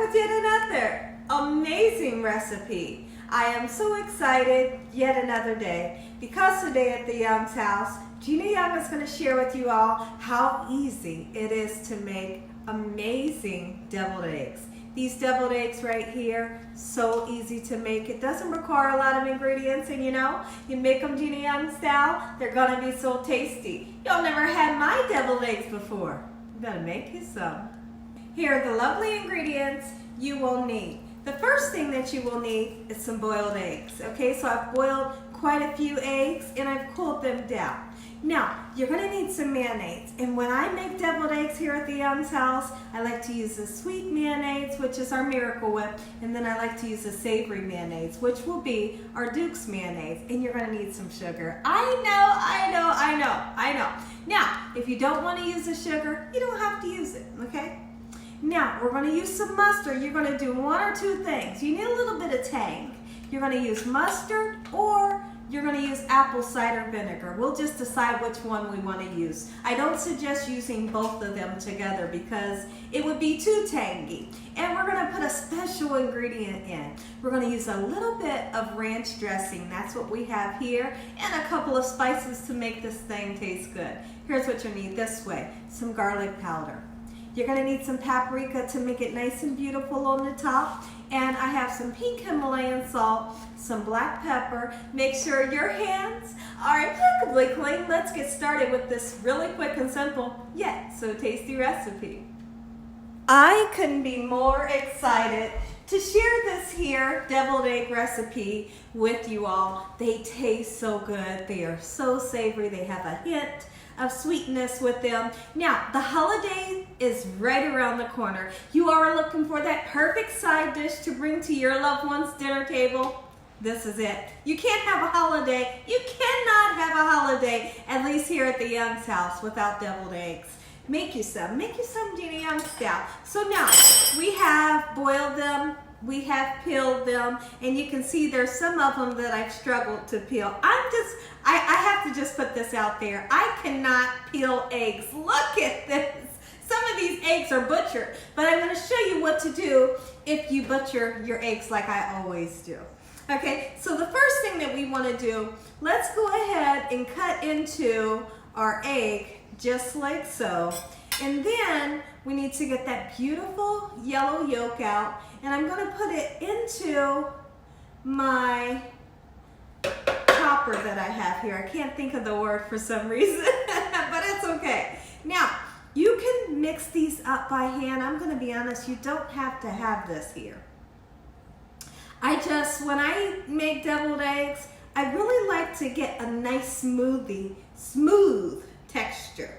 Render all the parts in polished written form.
with yet another amazing recipe. I am so excited yet another day because today at the Young's house, Gina Young is going to share with you all how easy it is to make amazing deviled eggs. These deviled eggs right here, so easy to make. It doesn't require a lot of ingredients, and you make them Gina Young style, they're gonna be so tasty. Y'all never had my deviled eggs before. You better make you some. Here are the lovely ingredients you will need. The first thing that you will need is some boiled eggs. Okay, so I've boiled quite a few eggs and I've cooled them down. Now, you're gonna need some mayonnaise. And when I make deviled eggs here at the Young's house, I like to use the sweet mayonnaise, which is our Miracle Whip, and then I like to use the savory mayonnaise, which will be our Duke's mayonnaise. And you're gonna need some sugar. I know. Now, if you don't wanna use the sugar, you don't have to use it, okay? Now, we're gonna use some mustard. You're gonna do one or two things. You need a little bit of tang. You're gonna use mustard or you're going to use apple cider vinegar. We'll just decide which one we want to use. I don't suggest using both of them together because it would be too tangy. And we're going to put a special ingredient in. We're going to use a little bit of ranch dressing. That's what we have here. And a couple of spices to make this thing taste good. Here's what you need this way. Some garlic powder. You're going to need some paprika to make it nice and beautiful on the top. And I have some pink Himalayan salt, some black pepper. Make sure your hands are impeccably clean. Let's get started with this really quick and simple, yet so tasty recipe. I couldn't be more excited to share this here deviled egg recipe with you all. They taste so good. They are so savory. They have a hint of sweetness with them. Now, the holiday is right around the corner. You are looking for that perfect side dish to bring to your loved one's dinner table. This is it. You can't have a holiday. You cannot have a holiday, at least here at the Young's house, without deviled eggs. Make you some Gina Young style. So now, we have boiled them. We have peeled them, and you can see there's some of them that I've struggled to peel. I have to just put this out there. I cannot peel eggs. Look at this. Some of these eggs are butchered, but I'm going to show you what to do if you butcher your eggs like I always do. Okay, so the first thing that we want to do, let's go ahead and cut into our egg just like so. And then we need to get that beautiful yellow yolk out, and I'm going to put it into my chopper that I have here. I can't think of the word for some reason, but it's okay. Now, you can mix these up by hand. I'm going to be honest, you don't have to have this here. When I make deviled eggs, I really like to get a nice smooth texture.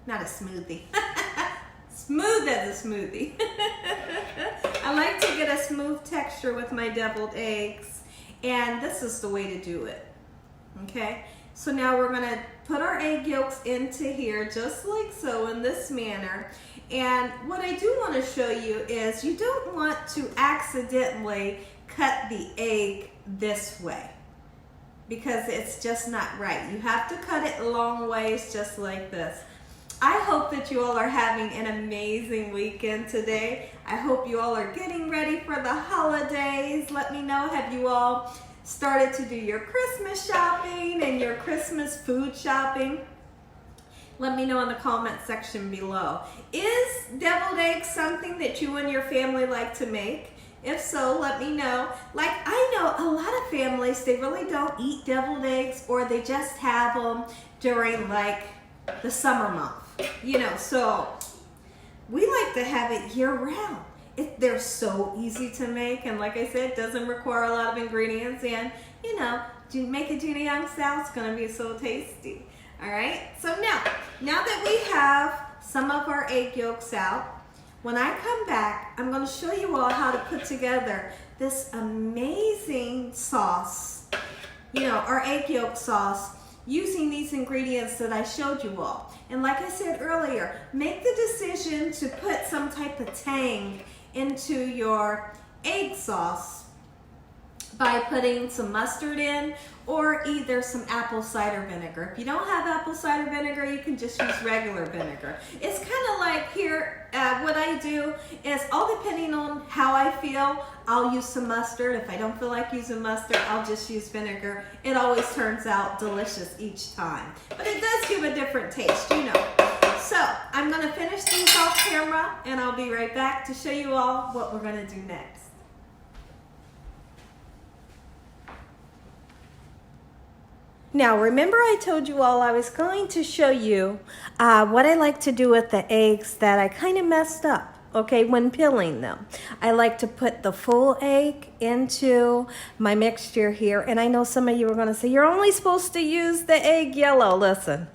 Not a smoothie. Smooth as a smoothie. I like to get a smooth texture with my deviled eggs, and this is the way to do it. Okay, so now we're going to put our egg yolks into here just like so, in this manner. And what I do want to show you is you don't want to accidentally cut the egg this way, because it's just not right. You have to cut it long ways just like this. I hope that you all are having an amazing weekend today. I hope you all are getting ready for the holidays. Let me know, have you all started to do your Christmas shopping and your Christmas food shopping? Let me know in the comment section below. Is deviled eggs something that you and your family like to make? If so, let me know. Like, I know a lot of families, they really don't eat deviled eggs, or they just have them during like the summer month. So we like to have it year round. They're so easy to make, and like I said, it doesn't require a lot of ingredients, and make a Gina Young style, it's gonna be so tasty. All right, so now that we have some of our egg yolks out, when I come back, I'm gonna show you all how to put together this amazing sauce, our egg yolk sauce, using these ingredients that I showed you all. And like I said earlier, make the decision to put some type of tang into your egg sauce by putting some mustard in, or either some apple cider vinegar. If you don't have apple cider vinegar, you can just use regular vinegar. It's kind of like here What I do is, all depending on how I feel, I'll use some mustard. If I don't feel like using mustard, I'll just use vinegar. It always turns out delicious each time. But it does give a different taste, you know. So I'm going to finish these off camera, and I'll be right back to show you all what we're going to do next. Now, remember I told you all I was going to show you what I like to do with the eggs that I kind of messed up, okay, when peeling them. I like to put the full egg into my mixture here, and I know some of you are going to say, you're only supposed to use the egg yellow. Listen,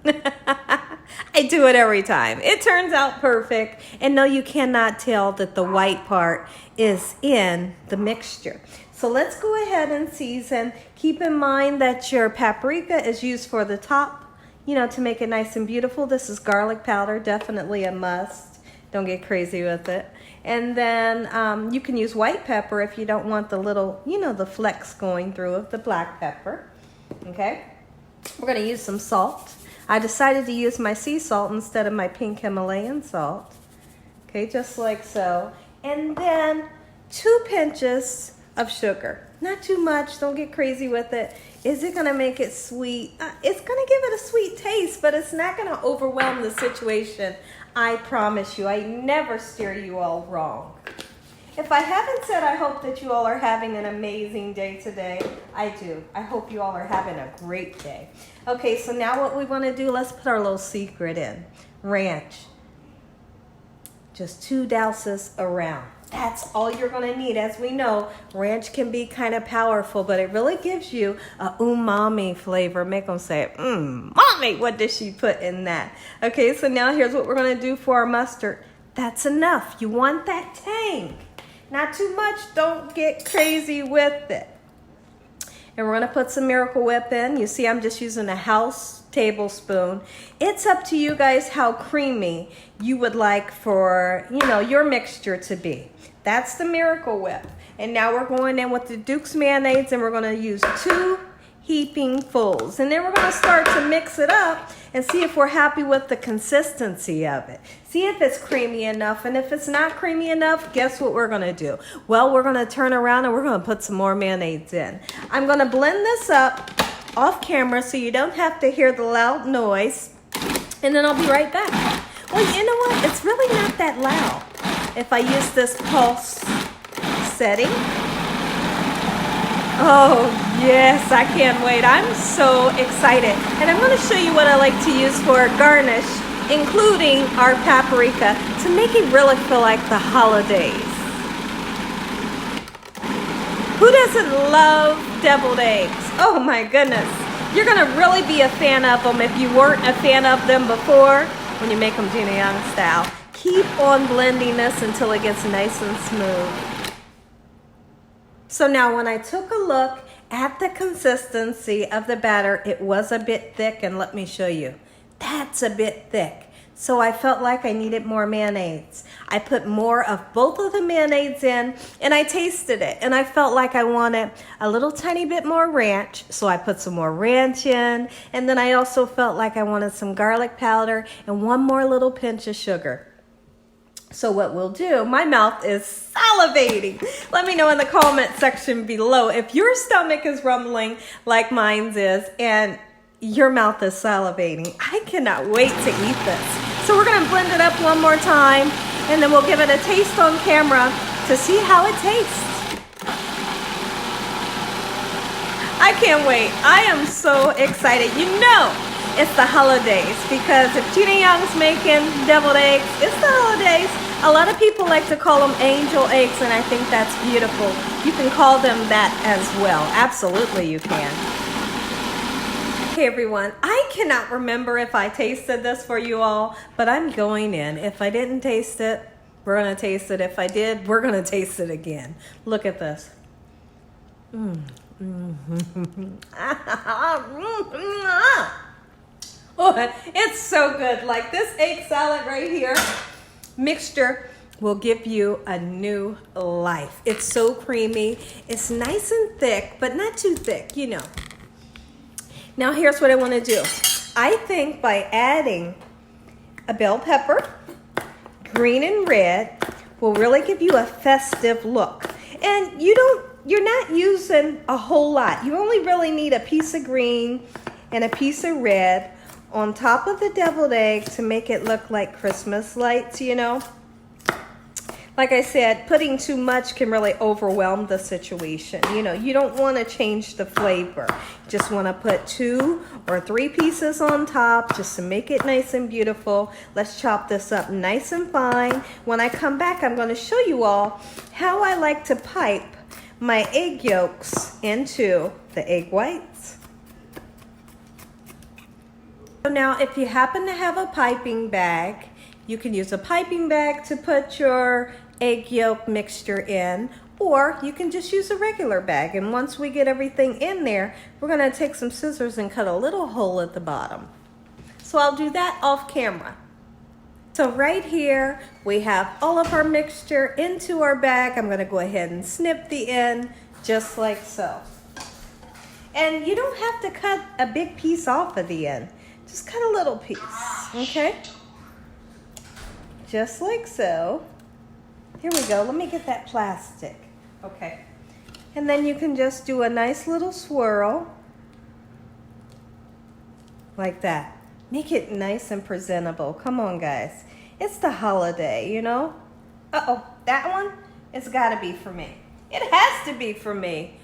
I do it every time. It turns out perfect, and no, you cannot tell that the white part is in the mixture. So let's go ahead and season. Keep in mind that your paprika is used for the top, you know, to make it nice and beautiful. This is garlic powder, definitely a must. Don't get crazy with it. And then you can use white pepper if you don't want the little, you know, the flecks going through of the black pepper. Okay, we're gonna use some salt. I decided to use my sea salt instead of my pink Himalayan salt. Okay, just like so. And then 2 pinches of sugar. Not too much, don't get crazy with it. Is it gonna make it sweet? It's gonna give it a sweet taste, but it's not gonna overwhelm the situation. I promise you, I never steer you all wrong. If I haven't said I hope that you all are having an amazing day today, I do. I hope you all are having a great day. Okay, so now what we wanna do, let's put our little secret in. Ranch. Just 2 douses around. That's all you're gonna need. As we know, ranch can be kind of powerful, but it really gives you a umami flavor. Make them say, mommy, what did she put in that? Okay, so now here's what we're gonna do for our mustard. That's enough. You want that tang. Not too much, don't get crazy with it. And we're gonna put some Miracle Whip in. You see, I'm just using a house tablespoon. It's up to you guys how creamy you would like for, you know, your mixture to be. That's the Miracle Whip. And now we're going in with the Duke's mayonnaise, and we're gonna use 2 heaping fulls. And then we're gonna start to mix it up and see if we're happy with the consistency of it. See if it's creamy enough, and if it's not creamy enough, guess what we're gonna do? Well, we're gonna turn around and we're gonna put some more mayonnaise in. I'm gonna blend this up off camera so you don't have to hear the loud noise, and then I'll be right back. Well, you know what? It's really not that loud if I use this pulse setting. Oh, yes, I can't wait. I'm so excited. And I'm going to show you what I like to use for a garnish, including our paprika, to make it really feel like the holidays. Who doesn't love deviled eggs? Oh my goodness. You're going to really be a fan of them if you weren't a fan of them before when you make them Gina Young style. Keep on blending this until it gets nice and smooth. So now when I took a look at the consistency of the batter, it was a bit thick, and let me show you. That's a bit thick. So I felt like I needed more mayonnaise. I put more of both of the mayonnaise in, and I tasted it, and I felt like I wanted a little tiny bit more ranch, so I put some more ranch in, and then I also felt like I wanted some garlic powder and 1 more little pinch of sugar. So what we'll do, my mouth is salivating. Let me know in the comment section below if your stomach is rumbling like mine is and your mouth is salivating. I cannot wait to eat this. So we're gonna blend it up 1 more time, and then we'll give it a taste on camera to see how it tastes. I can't wait. I am so excited. You know it's the holidays, because if Gina Young's making deviled eggs, it's the holidays. A lot of people like to call them angel eggs, and I think that's beautiful. You can call them that as well. Absolutely you can. Okay, everyone, I cannot remember if I tasted this for you all, but I'm going in. If I didn't taste it, we're gonna taste it. If I did, we're gonna taste it again. Look at this. Oh, it's so good. Like this egg salad right here, mixture will give you a new life. It's so creamy. It's nice and thick, but not too thick, you know. Now here's what I want to do. I think by adding a bell pepper, green and red will really give you a festive look. And you're not using a whole lot. You only really need a piece of green and a piece of red on top of the deviled egg to make it look like Christmas lights, you know. Like I said, putting too much can really overwhelm the situation. You know, you don't want to change the flavor. You just want to put 2 or 3 pieces on top just to make it nice and beautiful. Let's chop this up nice and fine. When I come back, I'm going to show you all how I like to pipe my egg yolks into the egg whites. So now, if you happen to have a piping bag, you can use a piping bag to put your egg yolk mixture in, or you can just use a regular bag. And once we get everything in there, we're going to take some scissors and cut a little hole at the bottom. So I'll do that off camera. So right here, we have all of our mixture into our bag. I'm going to go ahead and snip the end just like so. And you don't have to cut a big piece off of the end. Just cut a little piece, okay? Just like so. Here we go. Let me get that plastic. Okay. And then you can just do a nice little swirl. Like that. Make it nice and presentable. Come on, guys. It's the holiday, you know? Uh-oh. That one? It's got to be for me. It has to be for me.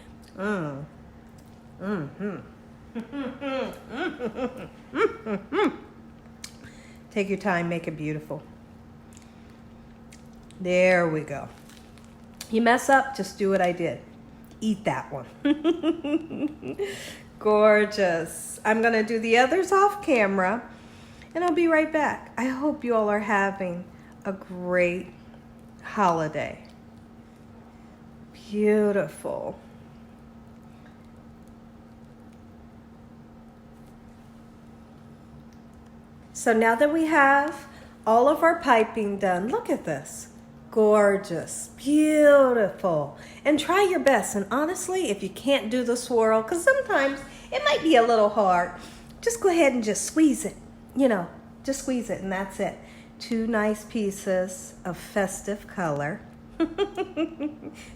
Take your time. Make it beautiful. There we go. You mess up, just do what I did. Eat that one. Gorgeous. I'm going to do the others off camera, and I'll be right back. I hope you all are having a great holiday. Beautiful. So now that we have all of our piping done, look at this. Gorgeous, beautiful. And try your best. And honestly, if you can't do the swirl, because sometimes it might be a little hard, just go ahead and just squeeze it. You know, just squeeze it and that's it. 2 nice pieces of festive color.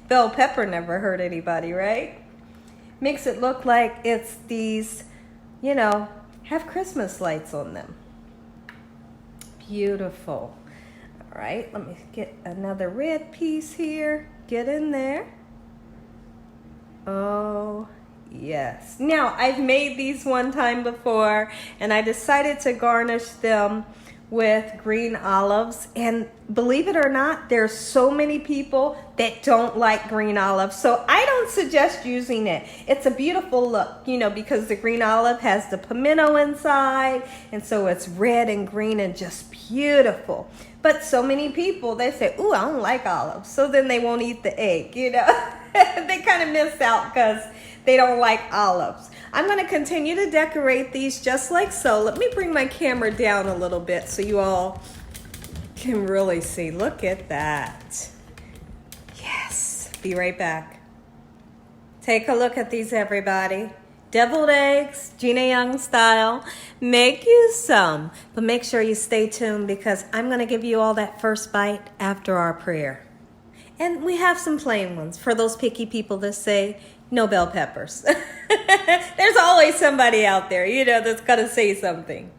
Bell pepper never hurt anybody, right? Makes it look like it's these, you know, have Christmas lights on them. Beautiful. All right, let me get another red piece here. Get in there. Oh, yes. Now, I've made these one time before, and I decided to garnish them with green olives. And believe it or not, there's so many people that don't like green olives. So I don't suggest using it. It's a beautiful look, you know, because the green olive has the pimento inside. And so it's red and green and just beautiful. But so many people, they say, ooh, I don't like olives. So then they won't eat the egg, you know. They kind of miss out because they don't like olives. I'm going to continue to decorate these just like so. Let me bring my camera down a little bit so you all can really see. Look at that. Yes. Be right back. Take a look at these, everybody. Deviled eggs, Gina Young style. Make you some. But make sure you stay tuned because I'm going to give you all that first bite after our prayer. And we have some plain ones for those picky people that say, no bell peppers. There's always somebody out there, you know, that's going to say something.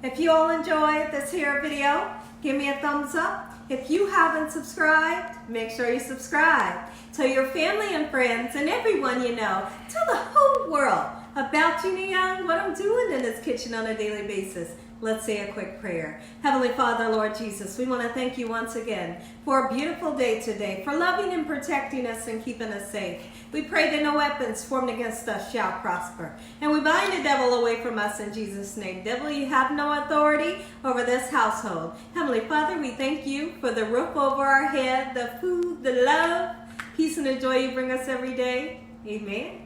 If you all enjoyed this here video, give me a thumbs up. If you haven't subscribed, make sure you subscribe. Tell your family and friends and everyone you know. Tell the whole world about Gina Young, what I'm doing in this kitchen on a daily basis. Let's say a quick prayer. Heavenly Father, Lord Jesus, we want to thank you once again for a beautiful day today, for loving and protecting us and keeping us safe. We pray that no weapons formed against us shall prosper. And we bind the devil away from us in Jesus' name. Devil, you have no authority over this household. Heavenly Father, we thank you for the roof over our head, the food, the love, peace, and the joy you bring us every day. Amen.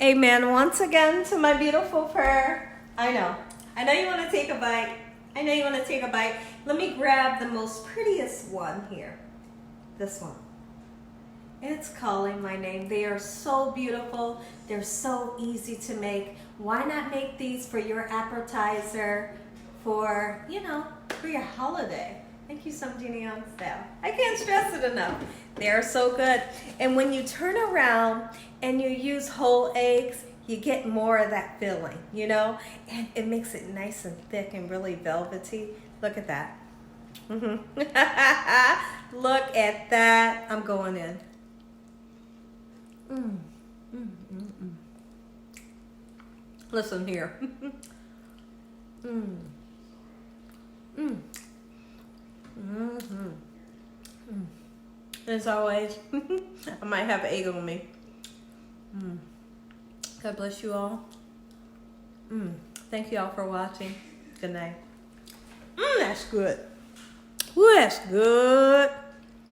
Amen. Once again to my beautiful prayer. I know you want to take a bite. I know you want to take a bite. Let me grab the most prettiest one here. This one. It's calling my name. They are so beautiful. They're so easy to make. Why not make these for your appetizer for, you know, for your holiday? Thank you, some Gina on sale. I can't stress it enough. They're so good. And when you turn around and you use whole eggs, you get more of that filling, you know? And it makes it nice and thick and really velvety. Look at that. Look at that. I'm going in. Listen here. As always, I might have egg on me. God bless you all. Thank you all for watching. Good night. That's good. Ooh, that's good.